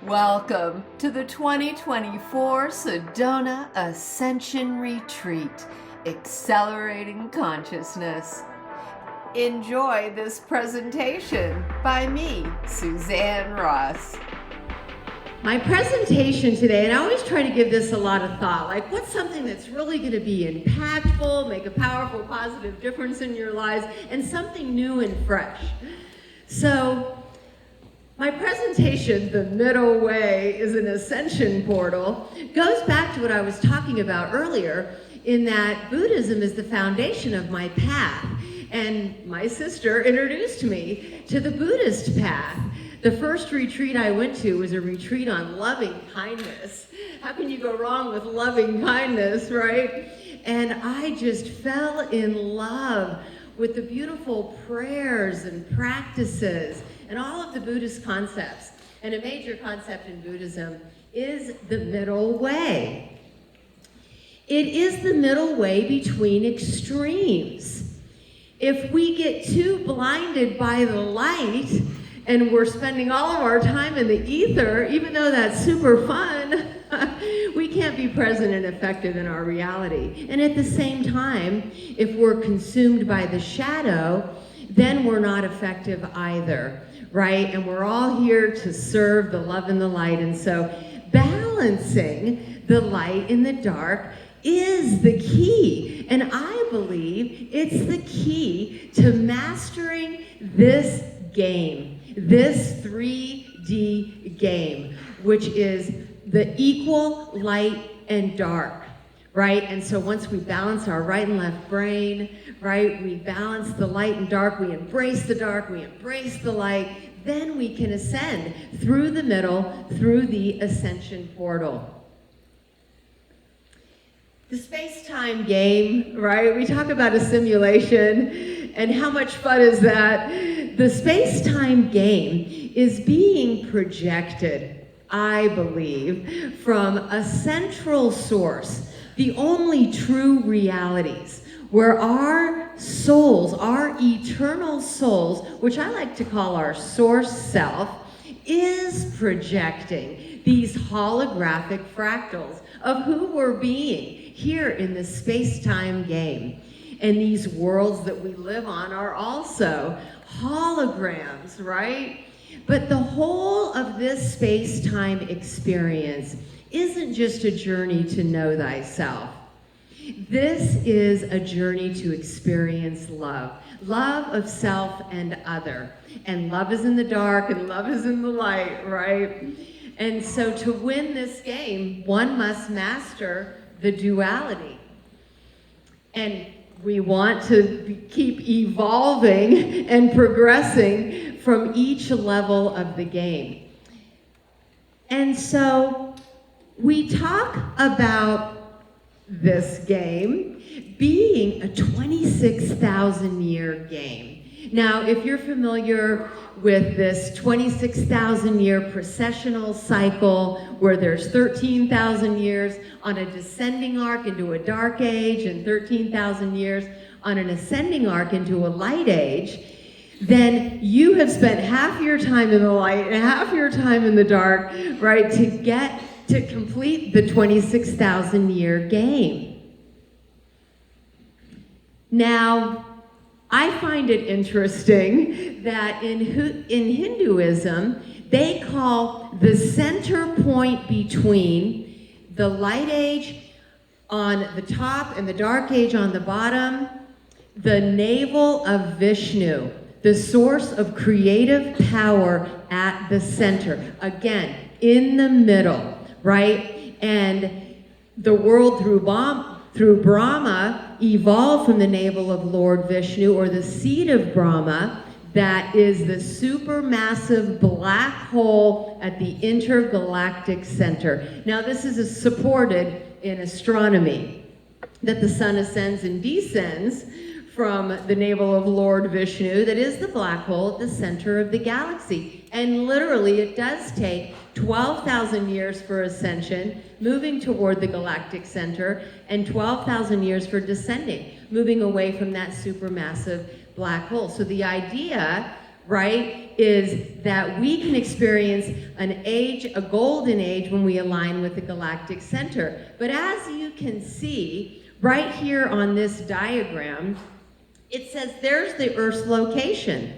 Welcome to the 2024 Sedona Ascension Retreat, Accelerating Consciousness. Enjoy this presentation by me, Suzanne Ross. My presentation today, and I always try to give this a lot of thought, like what's something that's really going to be impactful, make a powerful, positive difference in your lives, and something new and fresh. So, my presentation, The Middle Way is an Ascension Portal, goes back to what I was talking about earlier, in that Buddhism is the foundation of my path. And my sister introduced me to the Buddhist path. The first retreat I went to was a retreat on loving kindness. How can you go wrong with loving kindness, right? And I just fell in love with the beautiful prayers and practices and all of the Buddhist concepts. And a major concept in Buddhism is the middle way. It is the middle way between extremes. If we get too blinded by the light and we're spending all of our time in the ether, even though that's super fun, we can't be present and effective in our reality. And at the same time, if we're consumed by the shadow, then we're not effective either, right? And we're all here to serve the love and the light. And so balancing the light and the dark is the key. And I believe it's the key to mastering this game, this 3D game, which is the equal light and dark, right? And so once we balance our right and left brain, right, we balance the light and dark, we embrace the dark, we embrace the light, then we can ascend through the middle, through the Ascension Portal. The space-time game, right? We talk about a simulation, and how much fun is that? The space-time game is being projected, I believe, from a central source, the only true realities, where our souls, our eternal souls, which I like to call our source self, is projecting these holographic fractals of who we're being here in the space-time game. And these worlds that we live on are also holograms, right? But the whole of this space-time experience isn't just a journey to know thyself. This is a journey to experience love. Love of self and other. And love is in the dark and love is in the light, right? And so to win this game, one must master the duality. And we want to keep evolving and progressing from each level of the game. And so we talk about this game being a 26,000 year game. Now, if you're familiar with this 26,000 year precessional cycle where there's 13,000 years on a descending arc into a dark age and 13,000 years on an ascending arc into a light age, then you have spent half your time in the light and half your time in the dark, right, to complete the 26,000 year game. Now, I find it interesting that in Hinduism, they call the center point between the light age on the top and the dark age on the bottom, the navel of Vishnu, the source of creative power at the center. Again, in the middle, right? And the world through Brahma evolved from the navel of Lord Vishnu, or the seed of Brahma, that is the supermassive black hole at the intergalactic center. Now, this is supported in astronomy, that the sun ascends and descends from the navel of Lord Vishnu, that is the black hole at the center of the galaxy. And literally, it does take 12,000 years for ascension, moving toward the galactic center, and 12,000 years for descending, moving away from that supermassive black hole. So the idea right, is that we can experience an age, a golden age, when we align with the galactic center. But as you can see, right here on this diagram, it says there's the Earth's location.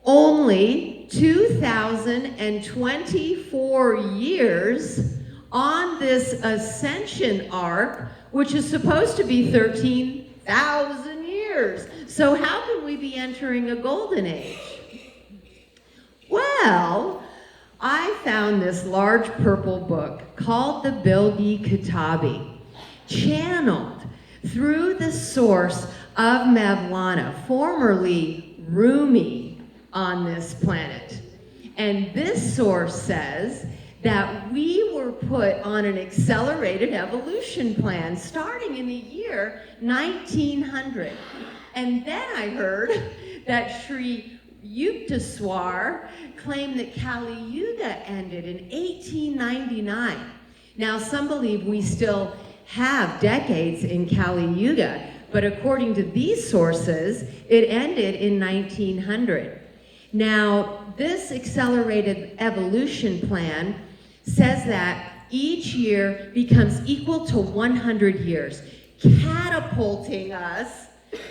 Only 2,024 years on this ascension arc, which is supposed to be 13,000 years. So how can we be entering a golden age? Well, I found this large purple book called the Bilgi Kitabi, channeled through the source of Mevlana, formerly Rumi, on this planet. And this source says that we were put on an accelerated evolution plan starting in the year 1900. And then I heard that Sri Yukteswar claimed that Kali Yuga ended in 1899. Now, some believe we still have decades in Kali Yuga, but according to these sources, it ended in 1900. Now, this accelerated evolution plan says that each year becomes equal to 100 years, catapulting us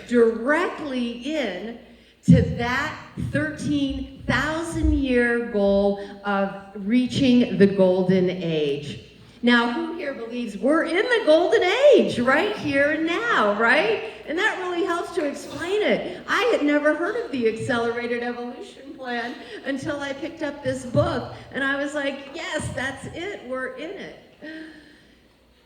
directly in to that 13,000 year goal of reaching the golden age. Now, who here believes we're in the golden age right here and now, right? And that really helps to explain it. I had never heard of the accelerated evolution plan until I picked up this book, and I was like, yes, that's it, we're in it.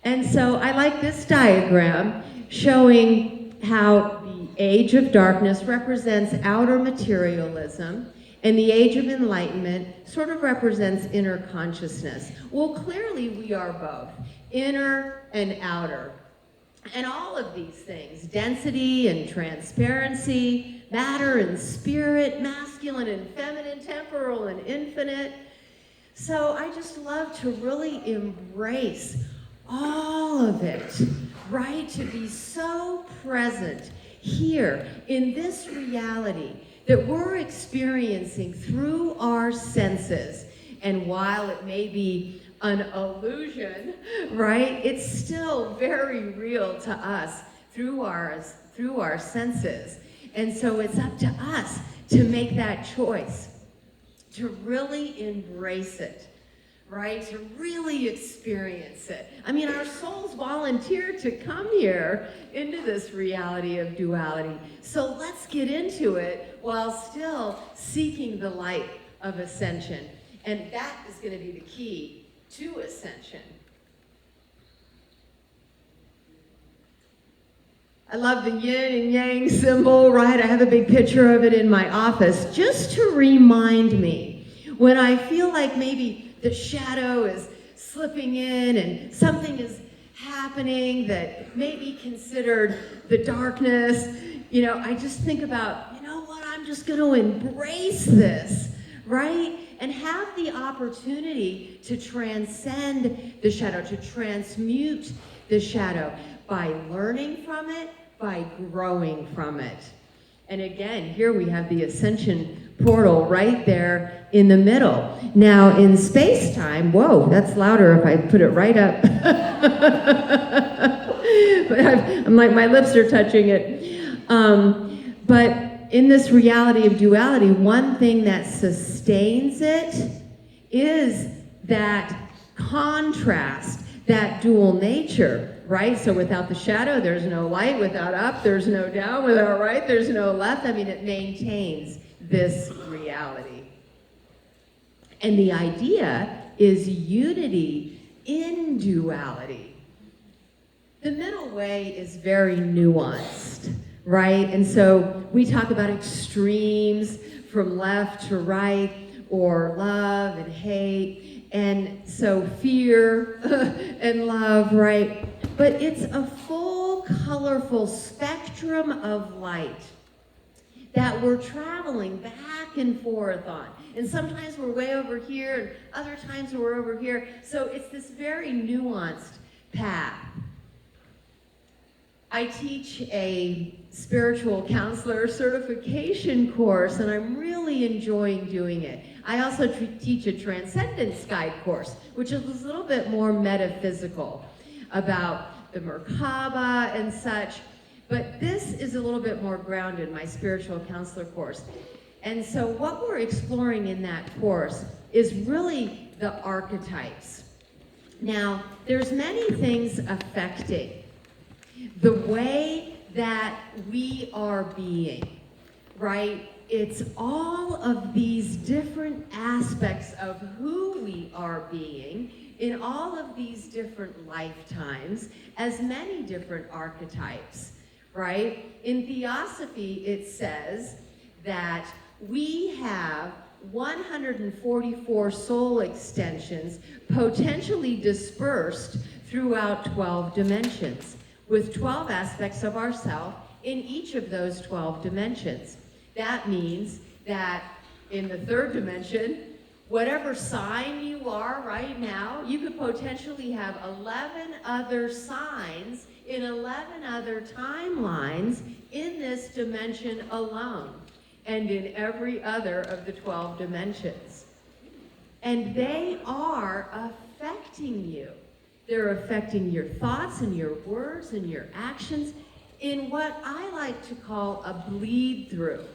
And so I like this diagram showing how the age of darkness represents outer materialism, and the age of enlightenment sort of represents inner consciousness. Well, clearly we are both, inner and outer. And all of these things, density and transparency, matter and spirit, masculine and feminine, temporal and infinite. So I just love to really embrace all of it, right? To be so present here in this reality that we're experiencing through our senses. And while it may be an illusion, right, it's still very real to us through our senses. And so it's up to us to make that choice, to really embrace it, right? To really experience it. I mean, our souls volunteered to come here into this reality of duality. So let's get into it while still seeking the light of ascension. And that is going to be the key to ascension. I love the yin and yang symbol, right? I have a big picture of it in my office just to remind me when I feel like maybe the shadow is slipping in and something is happening that may be considered the darkness. You know, I just think about, you know what, I'm just going to embrace this, right? And have the opportunity to transcend the shadow, to transmute the shadow by learning from it, by growing from it. And again, here we have the ascension portal right there in the middle. Now in space-time, whoa, that's louder if I put it right up. But I'm like, my lips are touching it. But in this reality of duality, one thing that sustains it is that contrast, that dual nature, right? So without the shadow, there's no light. Without up, there's no down. Without right, there's no left. I mean, it maintains this reality. And the idea is unity in duality. The middle way is very nuanced, right? And so we talk about extremes from left to right, or love and hate, and so fear and love, right? But it's a full, colorful spectrum of light that we're traveling back and forth on. And sometimes we're way over here, and other times we're over here. So it's this very nuanced path. I teach a spiritual counselor certification course, and I'm really enjoying doing it. I also teach a transcendence guide course, which is a little bit more metaphysical about the Merkaba and such. But this is a little bit more grounded, my spiritual counselor course. And so what we're exploring in that course is really the archetypes. Now, there's many things affecting the way that we are being, right? It's all of these different aspects of who we are being in all of these different lifetimes as many different archetypes, right? In Theosophy, it says that we have 144 soul extensions potentially dispersed throughout 12 dimensions, with 12 aspects of ourself in each of those 12 dimensions. That means that in the third dimension, whatever sign you are right now, you could potentially have 11 other signs in 11 other timelines in this dimension alone, and in every other of the 12 dimensions. And they are affecting you. They're affecting your thoughts and your words and your actions in what I like to call a bleed through,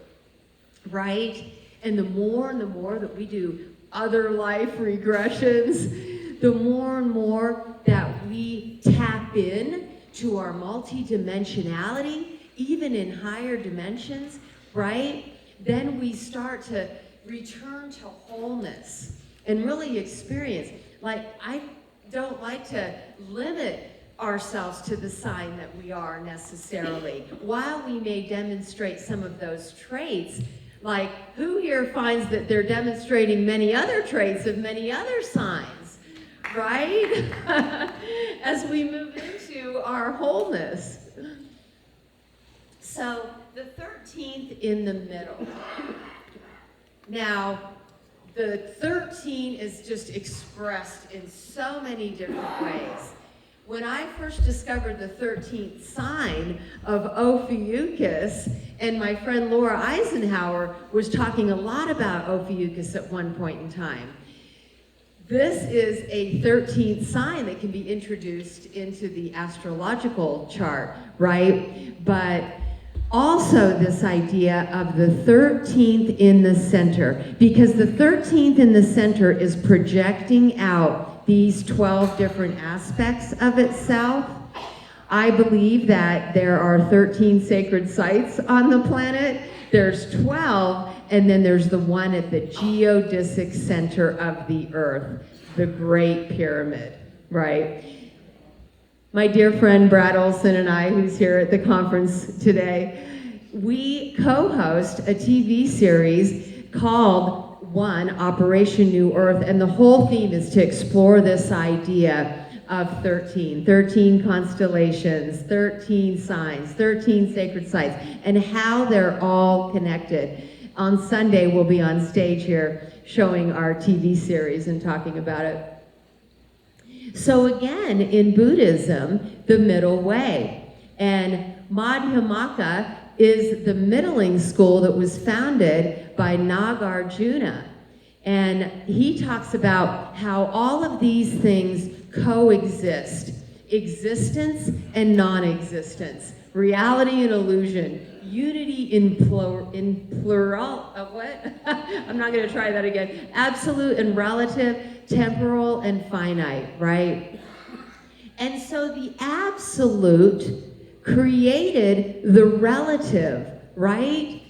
right? And the more that we do other life regressions, the more and more that we tap in to our multidimensionality, even in higher dimensions, right? Then we start to return to wholeness and really experience. Like, I don't like to limit ourselves to the sign that we are necessarily. While we may demonstrate some of those traits, like, who here finds that they're demonstrating many other traits of many other signs, right? As we move into our wholeness. So the 13th in the middle. Now, the 13 is just expressed in so many different ways. When I first discovered the 13th sign of Ophiuchus, and my friend Laura Eisenhower was talking a lot about Ophiuchus at one point in time. This is a 13th sign that can be introduced into the astrological chart, right? But also this idea of the 13th in the center, because the 13th in the center is projecting out these 12 different aspects of itself. I believe that there are 13 sacred sites on the planet. There's 12, and then there's the one at the geodesic center of the earth, the Great Pyramid, right? My dear friend Brad Olson and I, who's here at the conference today, we co-host a TV series called Operation New Earth, and the whole theme is to explore this idea of 13 constellations, 13 signs, 13 sacred sites, and how they're all connected. On Sunday, we'll be on stage here showing our TV series and talking about it. So again, in Buddhism, the middle way. And Madhyamaka is the middling school that was founded by Nagarjuna. And he talks about how all of these things coexist. Existence and non-existence. Reality and illusion. Unity in plural, what? I'm not gonna try that again. Absolute and relative, temporal and finite, right? And so the absolute created the relative, right?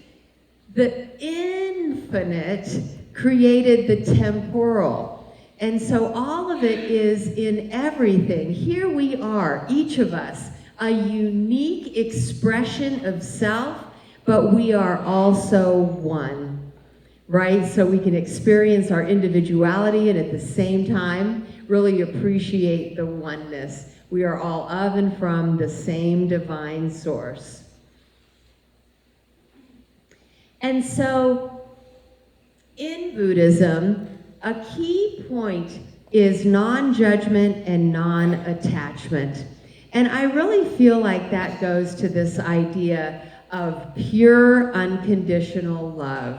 The infinite created the temporal. And so all of it is in everything. Here we are, each of us, a unique expression of self, but we are also one, right? So we can experience our individuality and at the same time really appreciate the oneness. We are all of and from the same divine source. And so in Buddhism, a key point is non-judgment and non-attachment. And I really feel like that goes to this idea of pure unconditional love.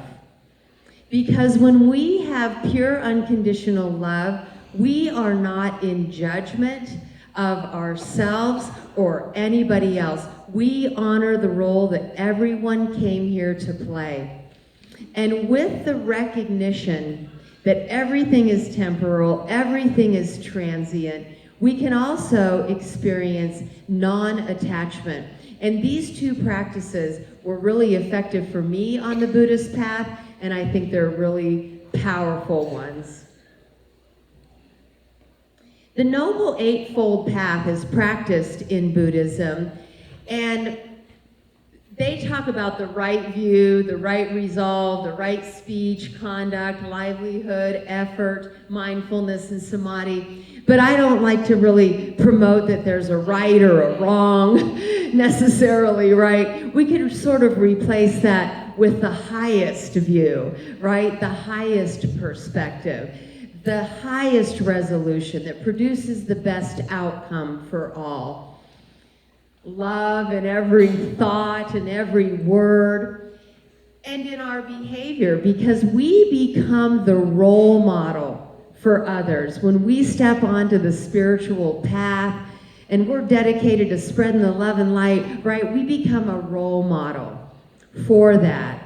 Because when we have pure unconditional love, we are not in judgment of ourselves or anybody else. We honor the role that everyone came here to play. And with the recognition that everything is temporal, everything is transient, we can also experience non-attachment. And these two practices were really effective for me on the Buddhist path, and I think they're really powerful ones. The Noble Eightfold Path is practiced in Buddhism, and they talk about the right view, the right resolve, the right speech, conduct, livelihood, effort, mindfulness, and samadhi. But I don't like to really promote that there's a right or a wrong necessarily, right? We could sort of replace that with the highest view, right? The highest perspective, the highest resolution that produces the best outcome for all. Love in every thought and every word and in our behavior, because we become the role model for others. When we step onto the spiritual path and we're dedicated to spreading the love and light, right, we become a role model for that.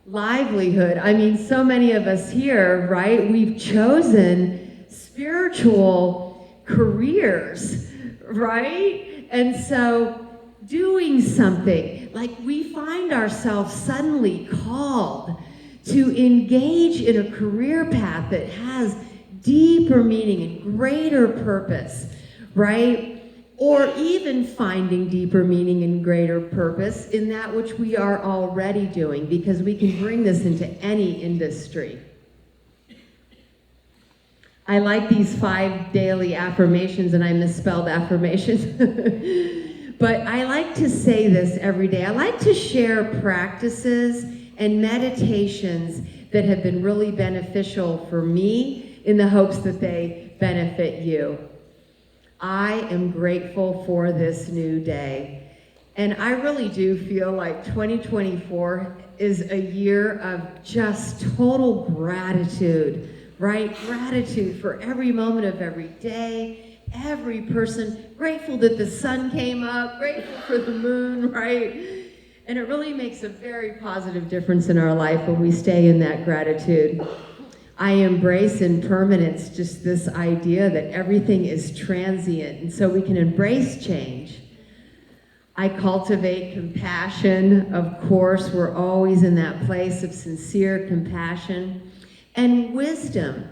Livelihood, I mean, so many of us here, right, we've chosen spiritual careers, right? And so doing something, like we find ourselves suddenly called to engage in a career path that has deeper meaning and greater purpose, right? Or even finding deeper meaning and greater purpose in that which we are already doing, because we can bring this into any industry. I like these 5 daily affirmations, and I misspelled affirmations. But I like to say this every day. I like to share practices and meditations that have been really beneficial for me in the hopes that they benefit you. I am grateful for this new day. And I really do feel like 2024 is a year of just total gratitude, right? Gratitude for every moment of every day, every person, grateful that the sun came up, grateful for the moon, right? And it really makes a very positive difference in our life when we stay in that gratitude. I embrace impermanence, just this idea that everything is transient, and so we can embrace change. I cultivate compassion. Of course, we're always in that place of sincere compassion. And wisdom.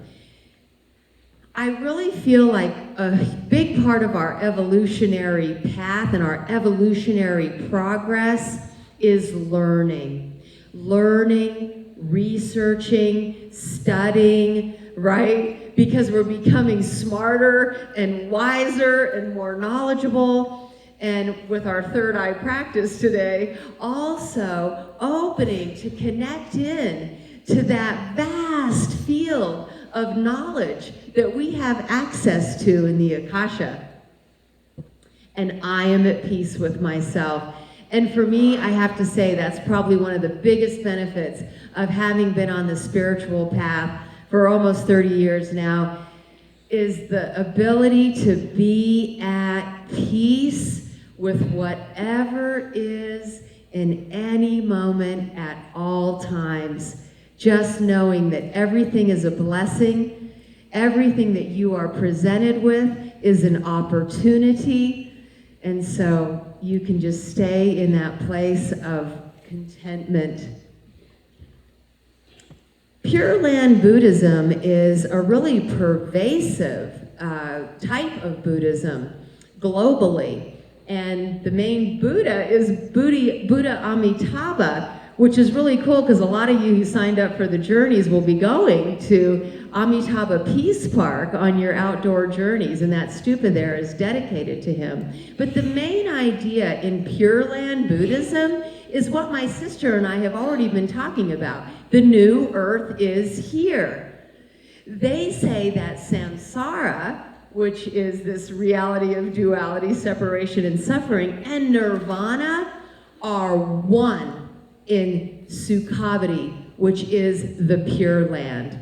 I really feel like a big part of our evolutionary path and our evolutionary progress is learning. Learning, researching, studying, right? Because we're becoming smarter and wiser and more knowledgeable. And with our third eye practice today, also opening to connect in to that vast field of knowledge that we have access to in the Akasha. And I am at peace with myself. And for me, I have to say that's probably one of the biggest benefits of having been on the spiritual path for almost 30 years now, is the ability to be at peace with whatever is in any moment at all times. Just knowing that everything is a blessing, everything that you are presented with is an opportunity, and so you can just stay in that place of contentment. Pure Land Buddhism is a really pervasive type of Buddhism globally, and the main Buddha is Buddha Amitabha, which is really cool because a lot of you who signed up for the journeys will be going to Amitabha Peace Park on your outdoor journeys, and that stupa there is dedicated to him. But the main idea in Pure Land Buddhism is what my sister and I have already been talking about. The new earth is here. They say that samsara, which is this reality of duality, separation, and suffering, and nirvana are one in Sukhavati, which is the Pure Land.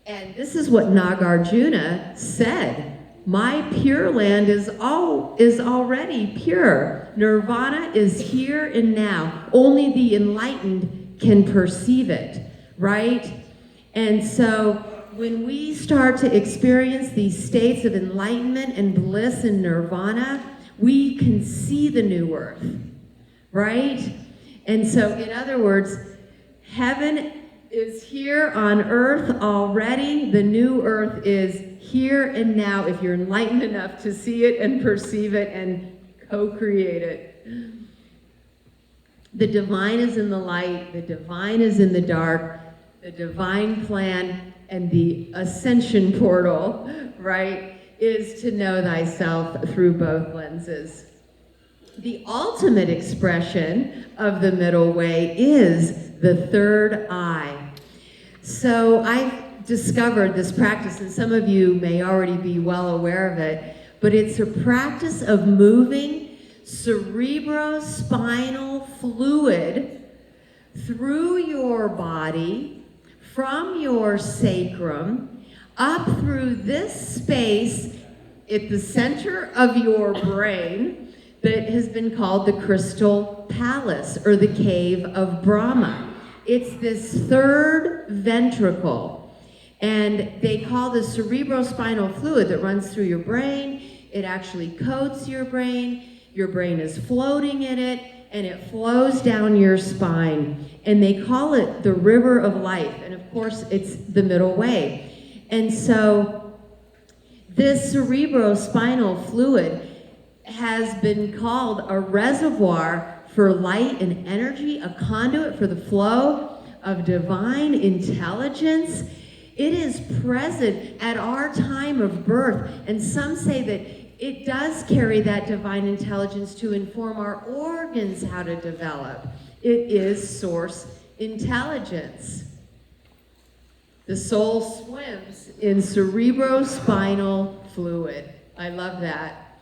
And this is what Nagarjuna said. My Pure Land is already pure. Nirvana is here and now. Only the enlightened can perceive it, right? And so when we start to experience these states of enlightenment and bliss and nirvana, we can see the new earth, right? And so, in other words, heaven is here on earth already. The new earth is here and now if you're enlightened enough to see it and perceive it and co-create it. The divine is in the light, the divine is in the dark, the divine plan and the ascension portal, right, is to know thyself through both lenses. The ultimate expression of the middle way is the third eye. So I've discovered this practice, and some of you may already be well aware of it, but it's a practice of moving cerebrospinal fluid through your body, from your sacrum, up through this space at the center of your brain that has been called the Crystal Palace, or the Cave of Brahma. It's this third ventricle, and they call the cerebrospinal fluid that runs through your brain. It actually coats your brain is floating in it, and it flows down your spine. And they call it the river of life, and of course it's the middle way. And so this cerebrospinal fluid has been called a reservoir for light and energy, a conduit for the flow of divine intelligence. It is present at our time of birth, and some say that it does carry that divine intelligence to inform our organs how to develop. It is source intelligence. The soul swims in cerebrospinal fluid. I love that.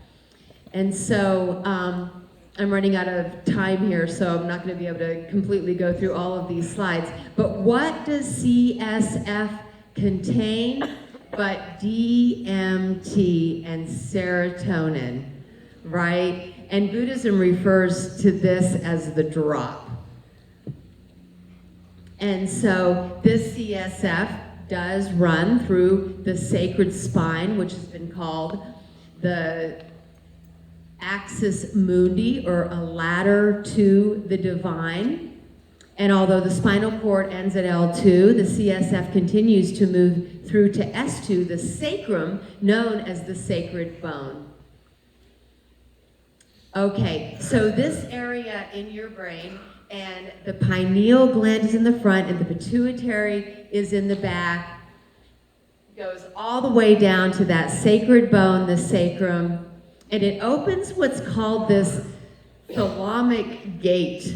And so I'm running out of time here, so I'm not going to be able to completely go through all of these slides. But what does CSF contain but DMT and serotonin, right? And Buddhism refers to this as the drop. And so this CSF does run through the sacred spine, which has been called the axis mundi, or a ladder to the divine. And although the spinal cord ends at L2, the CSF continues to move through to S2, the sacrum, known as the sacred bone. Okay, so this area in your brain, and the pineal gland is in the front, and the pituitary is in the back, goes all the way down to that sacred bone, the sacrum, and it opens what's called this thalamic gate.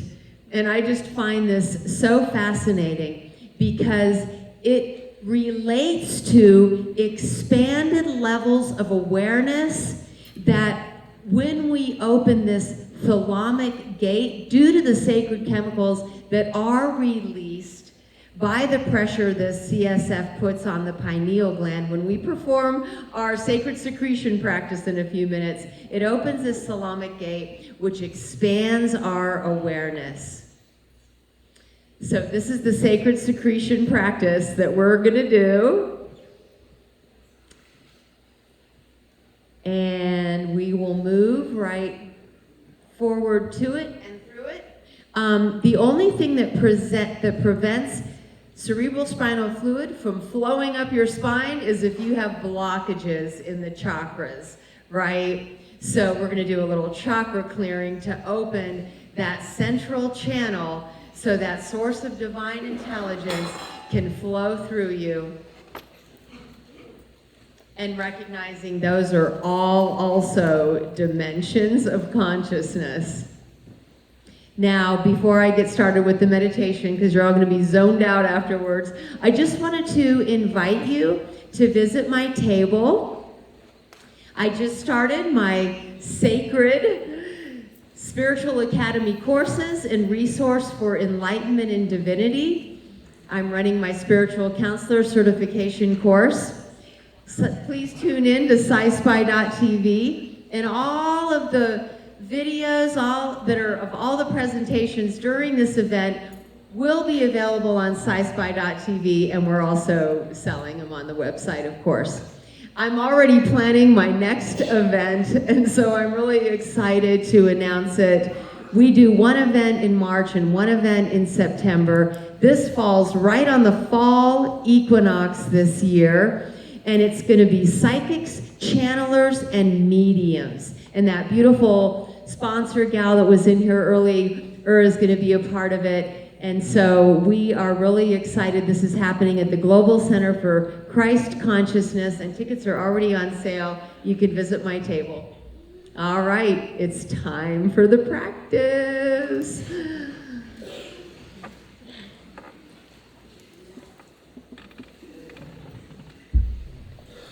And I just find this so fascinating because it relates to expanded levels of awareness that when we open this thalamic gate, due to the sacred chemicals that are released by the pressure the CSF puts on the pineal gland, when we perform our sacred secretion practice in a few minutes, it opens this thalamic gate, which expands our awareness. So this is the sacred secretion practice that we're gonna do. And we will move right forward to it and through it. The only thing that prevents cerebrospinal fluid from flowing up your spine is if you have blockages in the chakras, right? So we're gonna do a little chakra clearing to open that central channel so that source of divine intelligence can flow through you. And recognizing those are all also dimensions of consciousness. Now, before I get started with the meditation, because you're all going to be zoned out afterwards, I just wanted to invite you to visit my table I just started my sacred Spiritual Academy courses and resource for enlightenment in divinity. I'm running my spiritual counselor certification course. So please tune in to Sci-Spi.tv, and all of the videos of all the presentations during this event will be available on Sci-Spi.tv, and we're also selling them on the website, of course. I'm already planning my next event, and so I'm really excited to announce it. We do one event in March and one event in September. This falls right on the fall equinox this year, and it's going to be psychics, channelers, and mediums. And that beautiful sponsor gal that was in here earlier is going to be a part of it. And so we are really excited. This is happening at the Global Center for Christ Consciousness, and tickets are already on sale. You can visit my table. All right, it's time for the practice.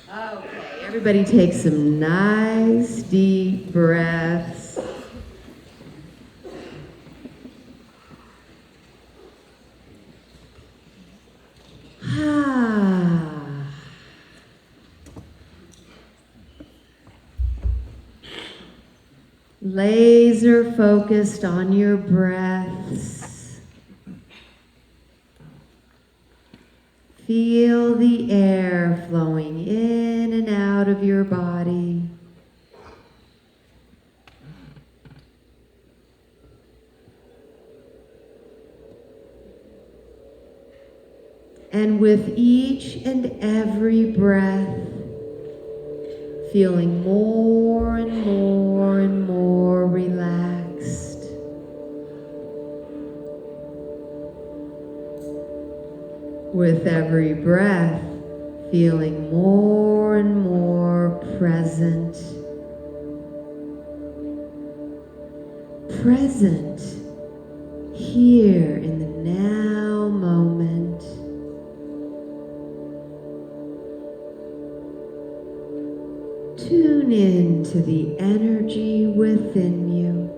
Okay, everybody take some nice deep breaths. Laser focused on your breaths. Feel the air flowing in and out of your body. And with each and every breath, feeling more and more and more relaxed. With every breath, feeling more and more present. Present here in the now moment. Tune in to the energy within you.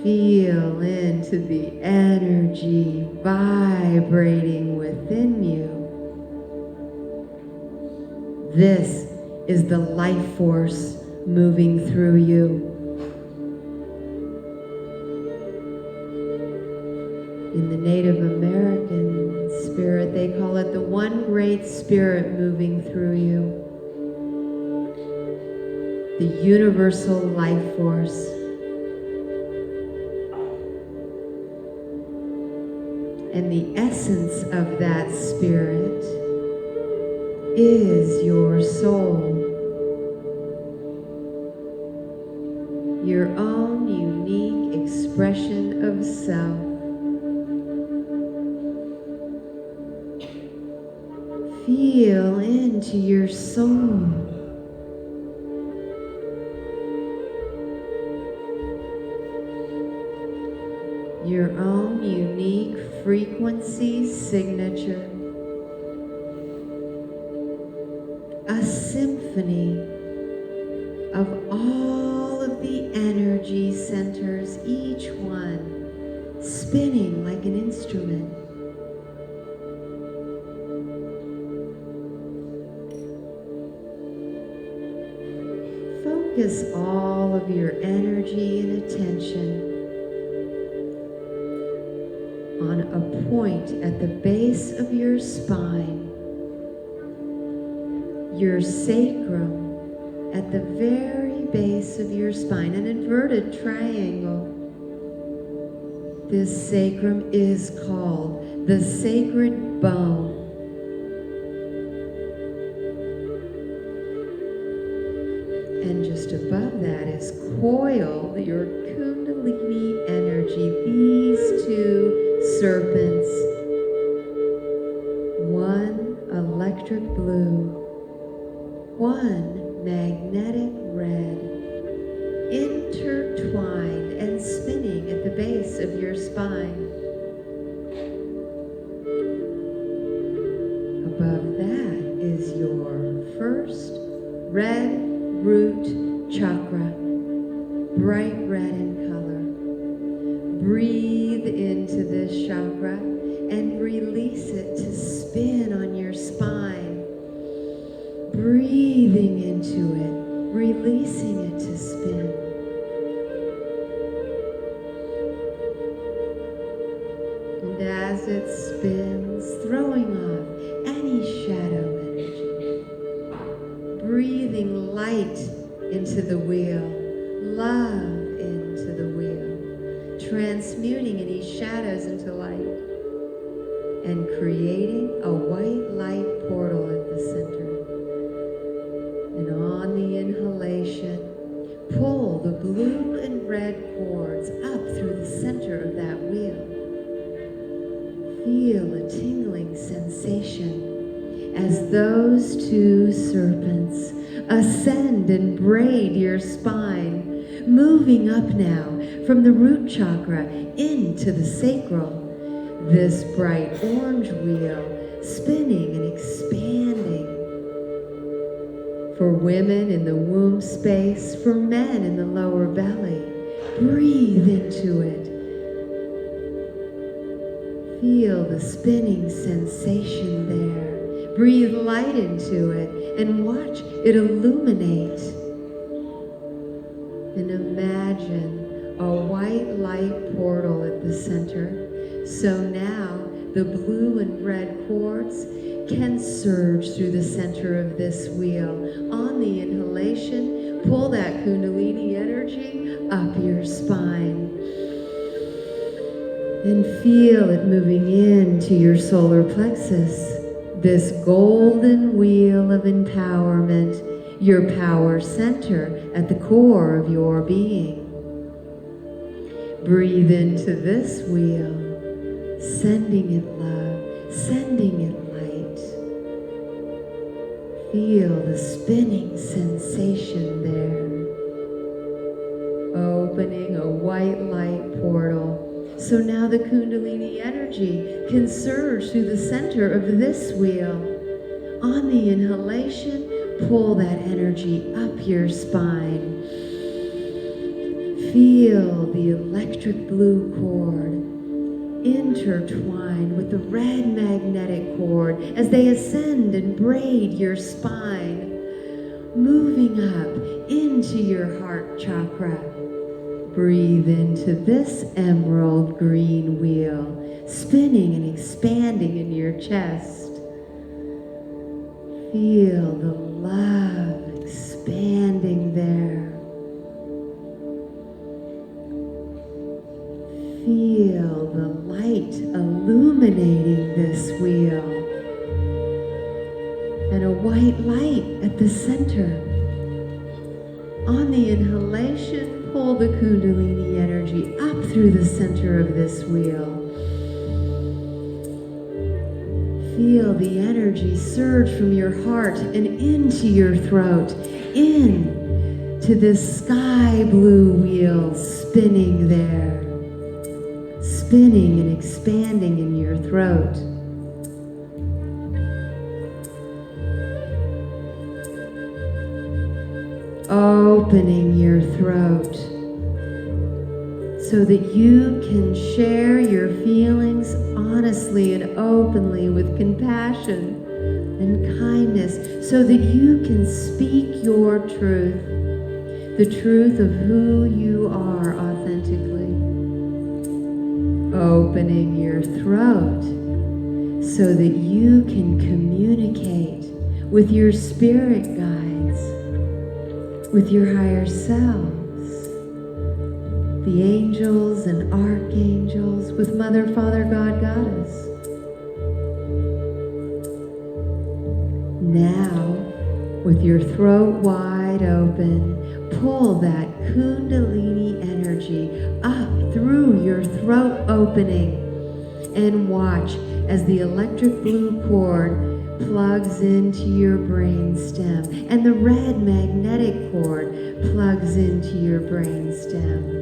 Feel into the energy vibrating within you. This is the life force moving through you. In the Native American spirit, they call it the one great spirit moving through you. The universal life force. And the essence of that spirit is your soul. Your own unique expression of self. Feel into your soul. Your own unique frequency signature. A symphony of all of the energy centers, each one spinning like an instrument. Focus all of your energy and attention on a point at the base of your spine, your sacrum at the very base of your spine, an inverted triangle. This sacrum is called the sacred bone. And just above that is coiled your Kundalini energy, these two serpents, one electric blue, one magnetic red, intertwined and spinning at the base of your spine. Above that is is your first red root chakra, bright red in color. Breathe into this chakra and release it to spin on your spine. Breathing into it, releasing it to spin. And as it spins, throwing off any shadow energy. Breathing light into the wheel, love into the wheel, transmuting any shadows into light, and creating a white light portal at the center. And on the inhalation, pull the blue and red cords up through the center of that wheel. Feel a tingling sensation as those two serpents ascend and braid your spine, moving up now from the root chakra into the sacral. This bright orange wheel spinning and expanding. For women in the womb space, for men in the lower belly, breathe into it. Feel the spinning sensation there. Breathe light into it and watch it illuminate. And imagine a white light portal at the center. So now the blue and red cords can surge through the center of this wheel. On the inhalation, pull that Kundalini energy up your spine. And feel it moving into your solar plexus, this golden wheel of empowerment, your power center at the core of your being. Breathe into this wheel, sending it love, sending it light. Feel the spinning sensation there. Opening a white light portal. So now the Kundalini energy can surge through the center of this wheel. On the inhalation, pull that energy up your spine. Feel the electric blue cord intertwined with the red magnetic cord as they ascend and braid your spine, moving up into your heart chakra. Breathe into this emerald green wheel, spinning and expanding in your chest. Feel the love expanding there. Feel the light illuminating this wheel. And a white light at the center. On the inhalation, pull the Kundalini energy up through the center of this wheel. Feel the energy surge from your heart and into your throat, into this sky blue wheel spinning there, spinning and expanding in your throat. Opening your throat so that you can share your feelings honestly and openly with compassion and kindness, so that you can speak your truth, the truth of who you are authentically. Opening your throat so that you can communicate with your spirit guides, with your higher selves, the angels and archangels, with Mother, Father, God, Goddess. Now, with your throat wide open, pull that Kundalini energy up through your throat opening and watch as the electric blue cord plugs into your brain stem and the red magnetic cord plugs into your brain stem.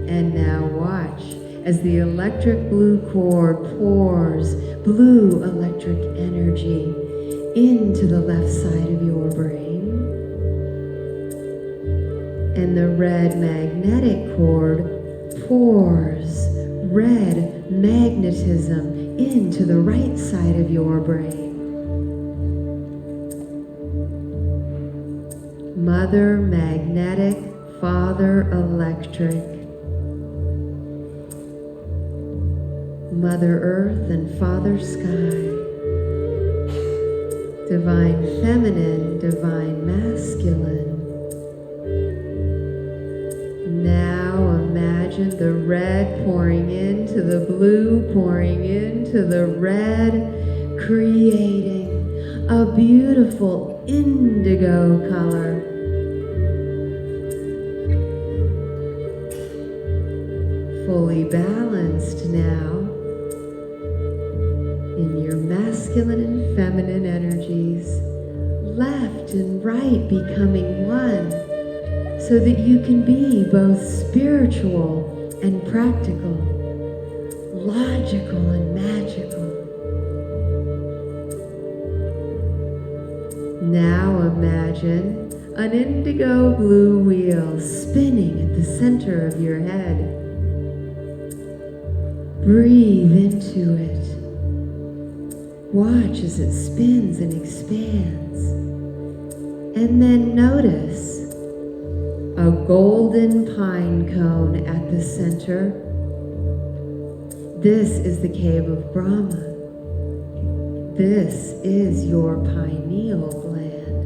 And now watch as the electric blue cord pours blue electric energy into the left side of your brain. And the red magnetic cord pours red magnetism into the right side of your brain. Mother magnetic, Father electric. Mother Earth and Father Sky. Divine Feminine, Divine Masculine. Now imagine the red pouring into the blue, pouring into the red, creating a beautiful indigo color. Fully balanced now in your masculine and feminine energies, left and right becoming one, so that you can be both spiritual and practical, logical and magical. Now imagine an indigo blue wheel spinning at the center of your head. Breathe into it. Watch as it spins and expands. And then notice a golden pine cone at the center. This is the cave of Brahma. This is your pineal gland.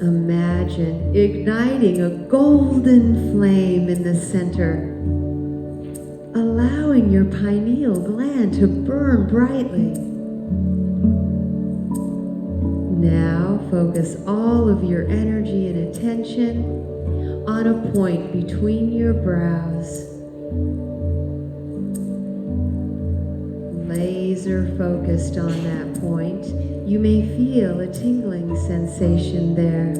Imagine igniting a golden flame in the center, allowing your pineal gland to burn brightly. Now focus all of your energy and attention on a point between your brows. Laser focused on that point, you may feel a tingling sensation there.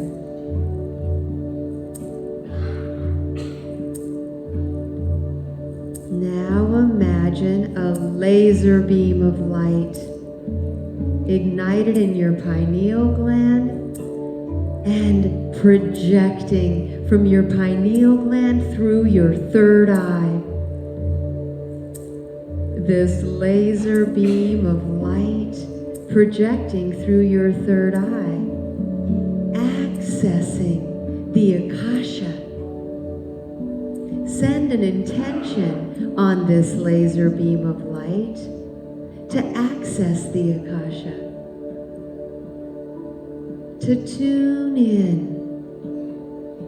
Now imagine a laser beam of light ignited in your pineal gland and projecting from your pineal gland through your third eye. This laser beam of light projecting through your third eye, accessing the Akasha. Send an intention on this laser beam of light to access the Akasha, to tune in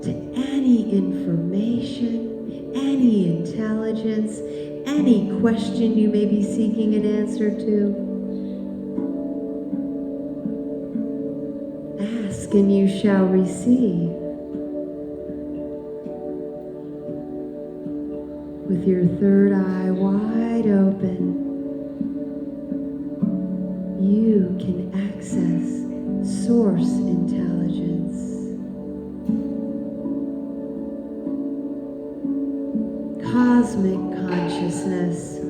to any information, any intelligence, any question you may be seeking an answer to. Ask and you shall receive. With your third eye wide open, you can access source intelligence. Cosmic consciousness,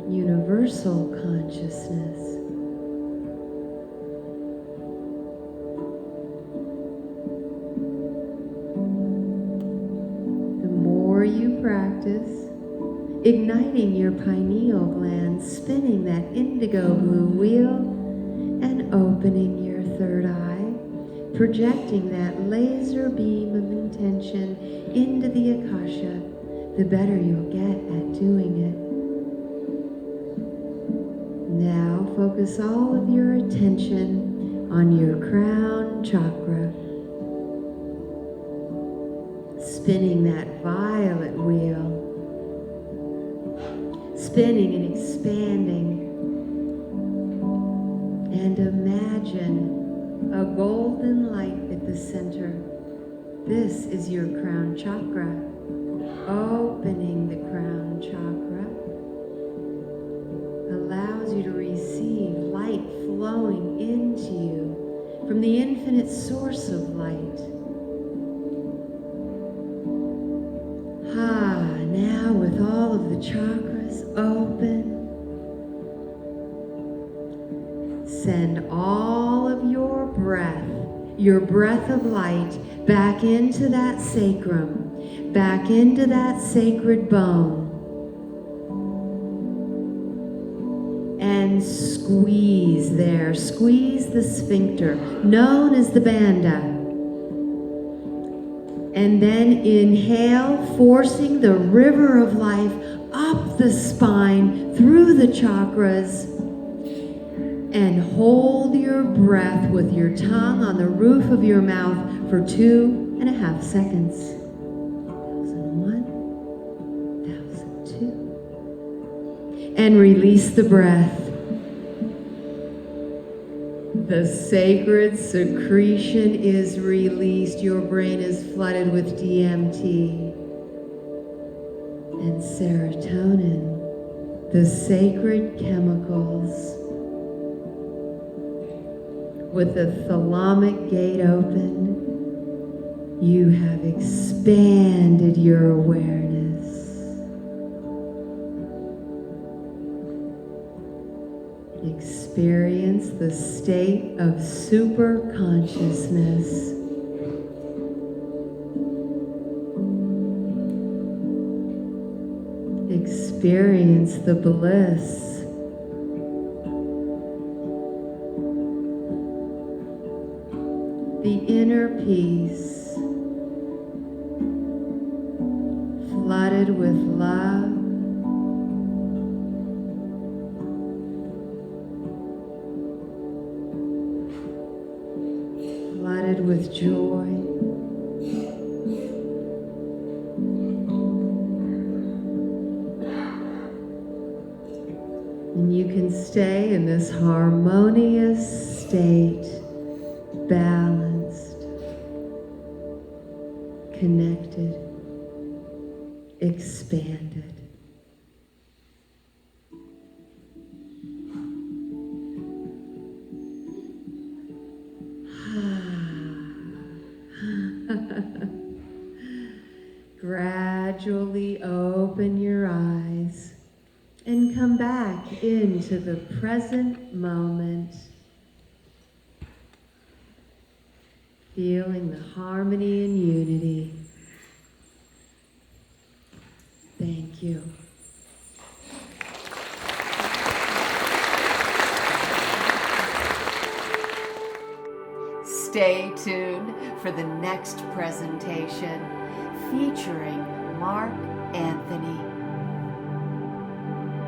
universal consciousness. The more you practice, igniting your pineal gland, spinning that indigo blue wheel, and opening your third eye, projecting that laser beam of intention into the Akasha, the better you'll get at doing it. Now focus all of your attention on your crown chakra, spinning that violet wheel, spinning and expanding, and imagine a golden light at the center. This is your crown chakra. Opening the crown chakra allows you to receive light flowing into you from the infinite source of light. Now with all all of the chakras open. Send all of your breath of light, back into that sacrum, back into that sacred bone. And squeeze there, squeeze the sphincter, known as the banda. And then inhale, forcing the river of life up the spine, through the chakras. And hold your breath with your tongue on the roof of your mouth for 2.5 seconds. 1001, 1002. And release the breath. The sacred secretion is released. Your brain is flooded with DMT and serotonin, the sacred chemicals. With the thalamic gate open, you have expanded your awareness. Experience the state of super consciousness. Experience the bliss. The inner peace, flooded with love, flooded with joy. And you can stay in this harmonious state, balanced, connected, expanded. Gradually open your eyes and come back into the present moment. Feeling the harmony and unity. Thank you. Stay tuned for the next presentation featuring Mark Anthony.